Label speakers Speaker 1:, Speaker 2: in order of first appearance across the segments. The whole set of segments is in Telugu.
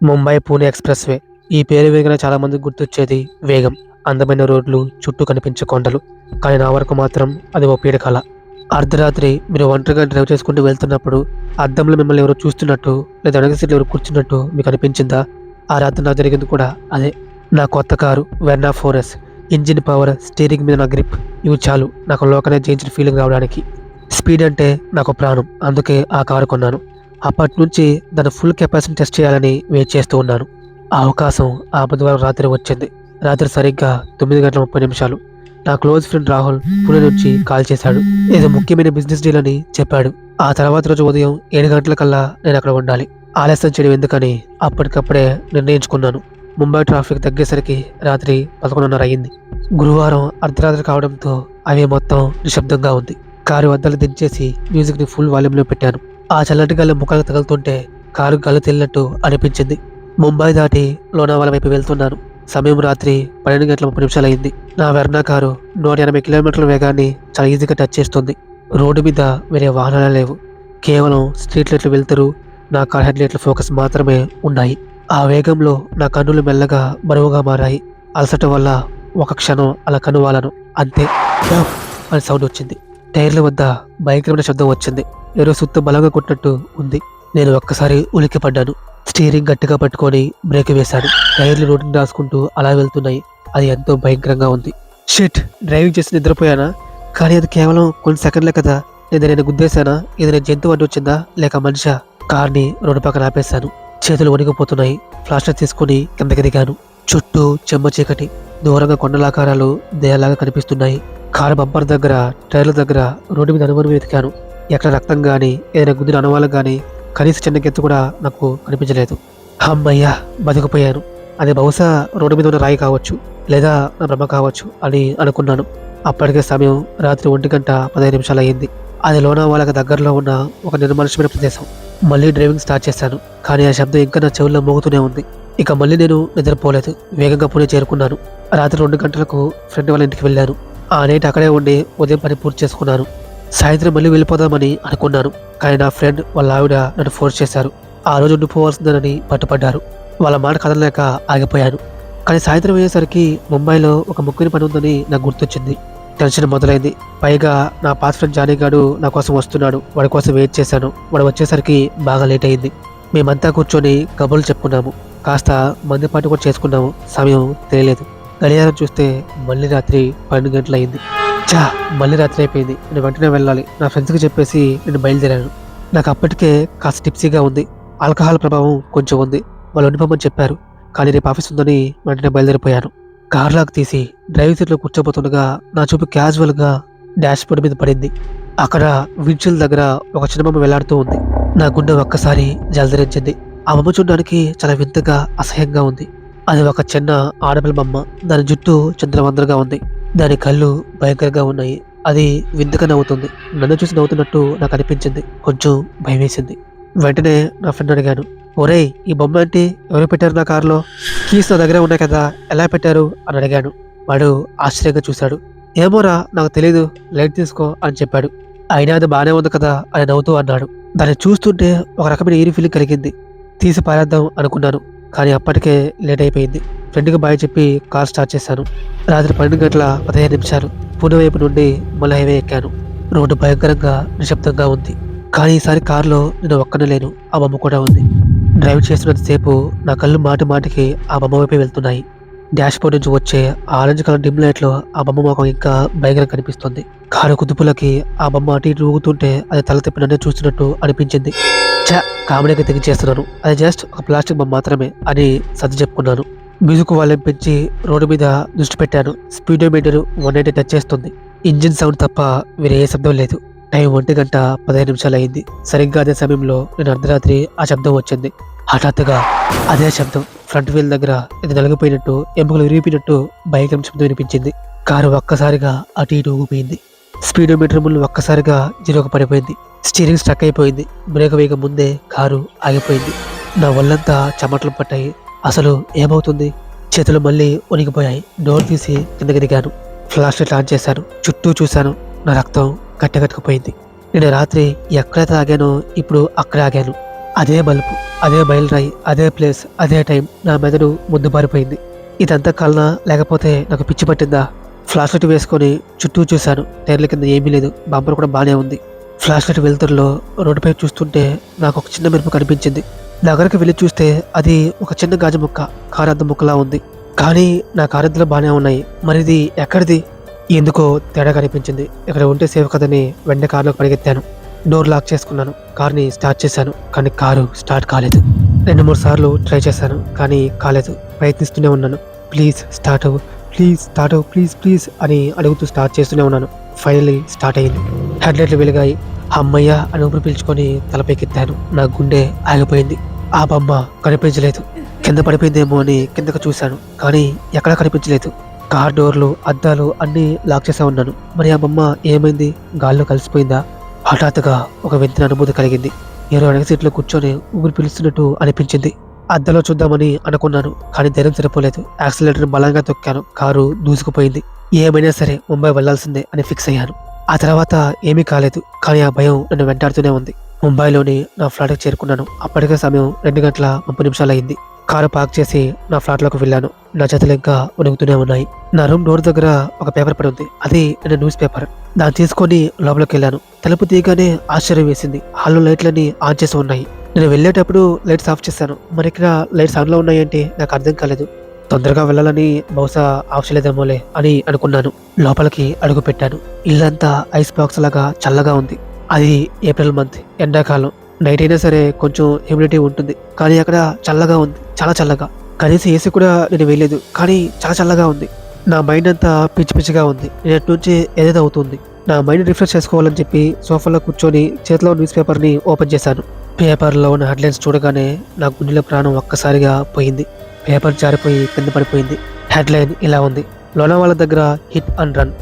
Speaker 1: Mumbai Pune express way. ఈ పేరు వినగానే చాలా మందికి గుర్తొచ్చేది వేగం, అందమైన రోడ్లు, చుట్టూ కనిపించే కొండలు. కానీ నా వరకు మాత్రం అది ఓ పీడకల. అర్ధరాత్రి మీరు ఒంటరిగా డ్రైవ్ చేసుకుంటూ వెళ్తున్నప్పుడు అద్దంలో మిమ్మల్ని ఎవరో చూస్తున్నట్టు లేదా వెనక సీట్‌లో ఎవరో కూర్చున్నట్టు మీకు అనిపించిందా? ఆ రాత్రి నాకు జరిగింది కూడా అదే. నా కొత్త car Verna 4S. Engine power, steering మీద నా గ్రిప్ ఇవి చాలు నాకు లోకాన్ని జయించిన ఫీలింగ్ రావడానికి. స్పీడ్ అంటే నాకు ప్రాణం. అందుకే ఆ కారు కొన్నాను. అప్పటినుంచి దాని ఫుల్ కెపాసిటీని టెస్ట్ చేయాలని వెయిట్ చేస్తూ ఉన్నాను. ఆ అవకాశం ఆ బుధవారం రాత్రి వచ్చింది. రాత్రి సరిగ్గా 9:30 నా క్లోజ్ ఫ్రెండ్ రాహుల్ పుణె నుంచి కాల్ చేశాడు. ఏదో ముఖ్యమైన బిజినెస్ డీల్ అని చెప్పాడు. ఆ తర్వాత రోజు ఉదయం 7 గంటలకల్లా నేను అక్కడ ఉండాలి. ఆలస్యం చేయడం ఎందుకని అప్పటికప్పుడే నిర్ణయించుకున్నాను. ముంబై ట్రాఫిక్ తగ్గేసరికి రాత్రి 11:30 అయింది. గురువారం అర్ధరాత్రి కావడంతో అవే మొత్తం నిశ్శబ్దంగా ఉంది. కారు అద్దాలు దించేసి మ్యూజిక్‌ని ఫుల్ వాల్యూమ్‌లో పెట్టాను. ఆ చల్లటి గాలి ముఖానికి తగులుతుంటే కారు గాలి తేలినట్టు అనిపించింది. ముంబై దాటి లోనావాల వైపు వెళ్తున్నాను. సమయం రాత్రి 12:30 అయింది. నా వెర్నా కారు 180 కిలోమీటర్ల వేగాన్ని చాలా ఈజీగా టచ్ చేస్తుంది. రోడ్డు మీద వేరే వాహనాలే లేవు. కేవలం స్ట్రీట్ లైట్ల వెలుతురు, నా కార్ హెడ్ లైట్ల ఫోకస్ మాత్రమే ఉన్నాయి. ఆ వేగంలో నా కన్నులు మెల్లగా బరువుగా మారాయి. అలసట వల్ల ఒక క్షణం అలా కనువాలను. అంతే, డఫ్ అని సౌండ్ వచ్చింది. టైర్ల వద్ద భయంకరమైన శబ్దం వచ్చింది. ఎవరో సుత్త బలంగా కొట్టినట్టు ఉంది. నేను ఒక్కసారి ఉలిక్కిపడ్డాను. స్టీరింగ్ గట్టిగా పట్టుకొని బ్రేక్ వేశాను. టైర్లు రోడ్డుని రాసుకుంటూ అలా వెళ్తున్నాయి. అది ఎంతో భయంకరంగా ఉంది. షిట్, డ్రైవింగ్ చేసి నిద్రపోయానా? కానీ అది కేవలం కొన్ని సెకండ్లే కదా. లేదా నేను గుద్దేశానా? ఏదైనా జంతువు అడ్డు వచ్చిందా లేక మనిషా? కార్ని రోడ్డు పక్కన ఆపేశాను. చేతులు వణికిపోతున్నాయి. ఫ్లాష్ తీసుకుని కిందకి దిగాను. చుట్టూ చెమ్మ చీకటి. దూరంగా కొండలాకారాలు దేహలాగా కనిపిస్తున్నాయి. కారు బంపర్ దగ్గర, టైర్ల దగ్గర, రోడ్డు మీద అనుమానం వెతికాను. ఎక్కడ రక్తం గానీ ఏదైనా గుద్దిన అనువాలు గానీ కనీస చిన్న గెత్తు కూడా నాకు కనిపించలేదు. హమ్మయ్యా, బతికిపోయాను. అది బహుశా రోడ్డు మీద ఉన్న రాయి కావచ్చు, లేదా నా భ్రమ కావచ్చు అని అనుకున్నాను. అప్పటికే సమయం రాత్రి 1:15 అయింది. అది లోనావాలాకు దగ్గరలో ఉన్న ఒక నిర్మానుష్యమైన ప్రదేశం. మళ్ళీ డ్రైవింగ్ స్టార్ట్ చేశాను. కానీ ఆ శబ్దం ఇంకా నా చెవుల్లో మోగుతూనే ఉంది. ఇక మళ్ళీ నేను నిద్రపోలేదు. వేగంగా పుణె చేరుకున్నాను. రాత్రి 2 గంటలకు ఫ్రెండ్ వాళ్ళ ఇంటికి వెళ్ళాను. ఆ నైట్ అక్కడే ఉండి ఉదయం పని పూర్తి చేసుకున్నాను. సాయంత్రం మళ్ళీ వెళ్ళిపోదామని అనుకున్నాను. కానీ నా ఫ్రెండ్ వాళ్ళ ఆవిడ నన్ను ఫోర్స్ చేశారు. ఆ రోజు ఉండిపోవాల్సిందేనని పట్టుపడ్డారు. వాళ్ళ మాట కదలలేక ఆగిపోయాను. కానీ సాయంత్రం అయ్యేసరికి ముంబైలో ఒక ముఖ్యమైన పని ఉందని నాకు గుర్తొచ్చింది. టెన్షన్ మొదలైంది. పైగా నా పాత ఫ్రెండ్ జానీ గాడు నా కోసం వస్తున్నాడు. వాడి కోసం వెయిట్ చేశాను. వాడు వచ్చేసరికి బాగా లేట్ అయింది. మేమంతా కూర్చొని కబుర్లు చెప్పుకున్నాము. కాస్త మందుపాటు కూడా చేసుకున్నాము. సమయం తెలియలేదు. గడియారం చూస్తే మళ్ళీ రాత్రి 12 గంటలయింది. చా, మళ్ళీ రాత్రి అయిపోయింది. నేను వెంటనే వెళ్ళాలి. నా ఫ్రెండ్స్కి చెప్పేసి నేను బయలుదేరాను. నాకు అప్పటికే కాస్త టిప్సీగా ఉంది. ఆల్కహాల్ ప్రభావం కొంచెం ఉంది. వాళ్ళు ఉండిపోమని చెప్పారు. కానీ రేపు ఆఫీస్ ఉందని వెంటనే బయలుదేరిపోయాను. కార్ లాక్ తీసి డ్రైవింగ్ సీట్లో కూర్చోబోతుండగా నా చూపు క్యాజువల్గా డాష్ బోర్డు మీద పడింది. అక్కడ విండ్షీల్డ్ దగ్గర ఒక చిన్న బొమ్మ వెళ్లాడుతూ ఉంది. నా గుండె ఒక్కసారి జలధరించింది. ఆ బొమ్మ చూడడానికి చాలా వింతగా, అసహ్యంగా ఉంది. అది ఒక చిన్న ఆడపిల్ల బొమ్మ. దాని జుట్టు చంద్రవందరగా ఉంది. దాని కళ్ళు భయంకరంగా ఉన్నాయి. అది వింతగా నవ్వుతుంది. నన్ను చూసి నవ్వుతున్నట్టు నాకు అనిపించింది. కొంచెం భయం వేసింది. వెంటనే నా ఫ్రెండ్ అడిగాను, ఒరేయ్, ఈ బొమ్మ ఏంటి? ఎవరు పెట్టారు నా కారులో? కీస్ నా దగ్గరే ఉన్నాయి కదా, ఎలా పెట్టారు అని అడిగాను. వాడు ఆశ్చర్యంగా చూశాడు. ఏమోరా, నాకు తెలీదు, లైట్ తీసుకో అని చెప్పాడు. అయినా అది బాగానే ఉంది కదా అని నవ్వుతూ అన్నాడు. దాన్ని చూస్తుంటే ఒక రకమైన ఈరి ఫీలింగ్ కలిగింది. తీసి పారేద్దాం అనుకున్నాను. కానీ అప్పటికే లేట్ అయిపోయింది. ఫ్రెండ్కి బాయ్ చెప్పి కార్ స్టార్ట్ చేశాను. రాత్రి 12:15 పూణె వైపు నుండి మళ్ళీ హైవే ఎక్కాను. రోడ్డు భయంకరంగా నిశ్శబ్దంగా ఉంది. కానీ ఈసారి కారులో నేను ఒక్కనే లేను. ఆ బొమ్మ కూడా ఉంది. డ్రైవ్ చేస్తున్నంతసేపు నా కళ్ళు మాటి మాటికి ఆ బొమ్మ వైపే వెళ్తున్నాయి. డాష్ బోర్డ్ నుంచి వచ్చే ఆరెంజ్ కలర్ డిమ్ లైట్ లో ఆ బొమ్మ ముఖం ఇంకా భయంకరంగా కనిపిస్తుంది. కారు కుదుపులకి ఆ బొమ్మ అటు ఇటు ఊగుతుంటే అది తల తిప్పి నన్నే చూస్తున్నట్టు అనిపించింది. కామెడీగా తెగించేస్తున్నాను. అది జస్ట్ ఒక ప్లాస్టిక్ బొమ్మ మాత్రమే అని సర్ది చెప్పుకున్నాను. మ్యూజిక్ వాల్యూమ్ పెంచి రోడ్డు మీద దృష్టి పెట్టాను. స్పీడోమీటర్ 180 టచ్ చేస్తుంది. ఇంజిన్ సౌండ్ తప్ప వేరే ఏ శబ్దం లేదు. టైం 1:15 అయింది. సరిగ్గా అదే సమయంలో నేను అర్ధరాత్రి ఆ శబ్దం వచ్చింది. హఠాత్తుగా అదే శబ్దం ఫ్రంట్ వీల్ దగ్గర ఇది నలిగిపోయినట్టు, ఎముకలు విరిగిపోయినట్టు భయంకర శబ్దం వినిపించింది. కారు ఒక్కసారిగా అటు ఇటు ఊగిపోయింది. స్పీడోమీటర్ ముళ్ళు ఒక్కసారిగా జీరోకి పడిపోయింది. స్టీరింగ్ స్ట్రక్ అయిపోయింది. బ్రేక్ వేయక ముందే కారు ఆగిపోయింది. నా ఒళ్ళంతా చెమటలు పట్టాయి. అసలు ఏమవుతుంది? చేతులు మళ్ళీ వణికిపోయాయి. డోర్ తీసి కిందకి దిగాను. ఫ్లాష్ లైట్ ఆన్ చేశాను. చుట్టూ చూశాను. నా రక్తం గట్టగట్టుకుపోయింది. నేను రాత్రి ఎక్కడైతే ఆగానో ఇప్పుడు అక్కడ ఆగాను. అదే బల్బు, అదే బయలురాయి, అదే ప్లేస్, అదే టైం. నా మెదడు ముందు బారిపోయింది. ఇదంతా కలనా లేకపోతే నాకు పిచ్చి పట్టిందా? ఫ్లాష్ లైట్ వేసుకొని చుట్టూ చూశాను. టైర్ల కింద ఏమీ లేదు. బంపర్ కూడా బానే ఉంది. ఫ్లాష్ లైట్ వెలుతురులో రోడ్డుపై చూస్తుంటే నాకు ఒక చిన్న మెరుపు కనిపించింది. దగ్గరకు వెళ్ళి చూస్తే అది ఒక చిన్న గాజు ముక్క, కారద్దం ముక్కలా ఉంది. కానీ నా కారద్దలు బానే ఉన్నాయి. మరిది ఎక్కడిది? ఎందుకో తేడా కనిపించింది. ఇక్కడ ఉంటే సేఫ్ కదని వెంటనే కారులోకి పరిగెత్తాను. డోర్ లాక్ చేసుకున్నాను. కార్ని స్టార్ట్ చేశాను. కానీ కారు స్టార్ట్ కాలేదు. 2-3 సార్లు ట్రై చేశాను. కానీ కాలేదు. ప్రయత్నిస్తూనే ఉన్నాను. ప్లీజ్ స్టార్ట్ అవ్వు, ప్లీజ్ స్టార్ట్ అవ్వు, ప్లీజ్ ప్లీజ్ అని అడుగుతూ స్టార్ట్ చేస్తూనే ఉన్నాను. ఫైనల్లీ స్టార్ట్ అయింది. హెడ్లైట్లు వెలిగాయి. అమ్మయ్య అని ఊపిరి పీల్చుకొని తలపైకెత్తాను. నా గుండె ఆగిపోయింది. ఆ బొమ్మ కనిపించలేదు. కింద పడిపోయిందేమో అని కిందకు చూశాను. కానీ ఎక్కడా కనిపించలేదు. కార్ డోర్లు, అద్దాలు అన్నీ లాక్ చేసా ఉన్నాను. మరి ఆ బొమ్మ ఏమైంది? గాల్లో కలిసిపోయిందా? హఠాత్తుగా ఒక వింతైన అనుభూతి కలిగింది. ఎవరో వెనక సీట్లో కూర్చొని ఊపిరి పీలుస్తున్నట్టు అనిపించింది. అద్దంలో చూద్దామని అనుకున్నాను. కానీ ధైర్యం సరిపోలేదు. యాక్సిలేటర్ బలంగా తొక్కాను. కారు దూసుకుపోయింది. ఏమైనా సరే ముంబై వెళ్లాల్సిందే అని ఫిక్స్ అయ్యాను. ఆ తర్వాత ఏమీ కాలేదు. కానీ ఆ భయం నన్ను వెంటాడుతూనే ఉంది. ముంబైలోని నా ఫ్లాట్కి చేరుకున్నాను. అప్పటికే సమయం 2:30 అయింది. కారు పార్క్ చేసి నా ఫ్లాట్లోకి వెళ్ళాను. నా చేతులు ఇంకా వణుకుతూనే ఉన్నాయి. నా రూమ్ డోర్ దగ్గర ఒక పేపర్ పడి ఉంది. అది నా న్యూస్ పేపర్. దాన్ని తీసుకొని లోపలికి వెళ్ళాను. తలుపు తీయగానే ఆశ్చర్యం వేసింది. హాల్లో లైట్లన్నీ ఆన్ చేసి ఉన్నాయి. నేను వెళ్ళేటప్పుడు లైట్స్ ఆఫ్ చేశాను. మరి ఇక్కడ లైట్స్ ఆన్లో ఉన్నాయంటే నాకు అర్థం కాలేదు. తొందరగా వెళ్ళాలని బహుశా ఆఫ్ చేయలేదేమోలే అని అనుకున్నాను. లోపలికి అడుగు పెట్టాను. ఇల్లంతా ఐస్ బాక్స్ లాగా చల్లగా ఉంది. అది ఏప్రిల్ మంత్, ఎండాకాలం. నైట్ అయినా సరే కొంచెం హ్యూమిడిటీ ఉంటుంది. కానీ అక్కడ చల్లగా ఉంది, చాలా చల్లగా. కనీసం ఏసీ కూడా నేను వేయలేదు. కానీ చాలా చల్లగా ఉంది. నా మైండ్ అంతా పిచ్చి పిచ్చిగా ఉంది. నేను నుంచి ఏదేదో అవుతుంది. నా మైండ్ రిఫ్రెష్ చేసుకోవాలని చెప్పి సోఫాలో కూర్చొని చేతిలో న్యూస్ పేపర్ని ఓపెన్ చేశాను. పేపర్లో ఉన్న హెడ్లైన్స్ చూడగానే నా గుండెలో ప్రాణం ఒక్కసారిగా పోయింది. పేపర్ జారిపోయి కింద పడిపోయింది. హెడ్లైన్ ఇలా ఉంది: లోనావాలా దగ్గర హిట్ అండ్ రన్,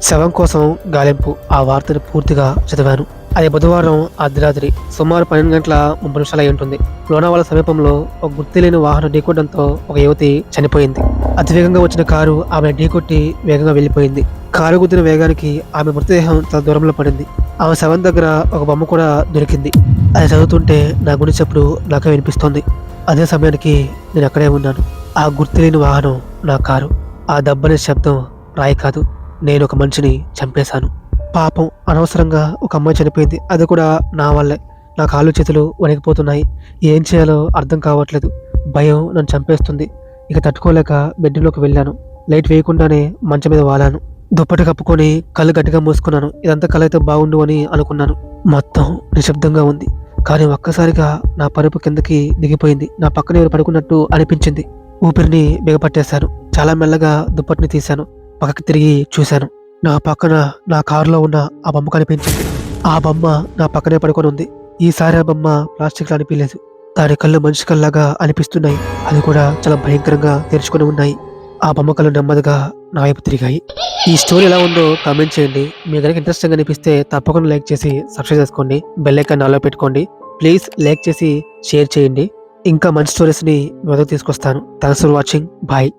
Speaker 1: శవం కోసం గాలింపు. ఆ వార్తను పూర్తిగా చదివాను. అది బుధవారం అర్ధరాత్రి సుమారు 12:30 అయి ఉంటుంది. లోనావాలా సమీపంలో ఒక గుర్తులేని వాహనం ఢీకొట్టడంతో ఒక యువతి చనిపోయింది. అతివేగంగా వచ్చిన కారు ఆమె ఢీకొట్టి వేగంగా వెళ్లిపోయింది. కారు గుద్దిన వేగానికి ఆమె మృతదేహం చాలా దూరంలో పడింది. ఆమె శవం దగ్గర ఒక బొమ్మ కూడా దొరికింది. అది చదువుతుంటే నా గుండె చప్పుడు నాకే వినిపిస్తోంది. అదే సమయానికి నేను అక్కడే ఉన్నాను. ఆ గుర్తులేని వాహనం నా కారు. ఆ దబ్బనే శబ్దం రాయి కాదు, నేను ఒక మనిషిని చంపేశాను. పాపం, అనవసరంగా ఒక అమ్మాయి చనిపోయింది. అది కూడా నా వల్లే. నా కాళ్ళు చేతులు వణికిపోతున్నాయి. ఏం చేయాలో అర్థం కావట్లేదు. భయం నన్ను చంపేస్తుంది. ఇక తట్టుకోలేక బెడ్రూమ్లోకి వెళ్ళాను. లైట్ వేయకుండానే మంచం మీద వాలాను. దుప్పటి కప్పుకొని కళ్ళు గట్టిగా మూసుకున్నాను. ఇదంతా కళ అయితే బాగుండు అని అనుకున్నాను. మొత్తం నిశ్శబ్దంగా ఉంది. కానీ ఒక్కసారిగా నా పరుపు కిందకి దిగిపోయింది. నా పక్కన ఎవరు పడుకున్నట్టు అనిపించింది. ఊపిరిని బిగపట్టేశాను. చాలా మెల్లగా దుప్పటిని తీశాను. పక్కకి తిరిగి చూశాను. నా పక్కన నా కారులో ఉన్న ఆ బొమ్మ కనిపించింది. ఆ బొమ్మ నా పక్కనే పడుకొని ఉంది. ఈసారి ఆ బొమ్మ ప్లాస్టిక్లో అనిపించలేదు. దాని కళ్ళు మనిషి కళ్ళలాగా అనిపిస్తున్నాయి. అది కూడా చాలా భయంకరంగా తెరుచుకొని ఉన్నాయి. ఆ బొమ్మ కళ్ళు నెమ్మదిగా నా వైపు తిరిగాయి. ఈ స్టోరీ ఎలా ఉందో కామెంట్ చేయండి. మీకు కనుక ఇంట్రెస్టింగ్ అనిపిస్తే తప్పకుండా లైక్ చేసి సబ్స్క్రైబ్ చేసుకోండి. బెల్ ఐకాన్ ఆన్లో పెట్టుకోండి. ప్లీజ్ లైక్ చేసి షేర్ చేయండి. ఇంకా మంచి స్టోరీస్ని మీ వద్దకు తీసుకొస్తాను. Thanks for watching. బాయ్.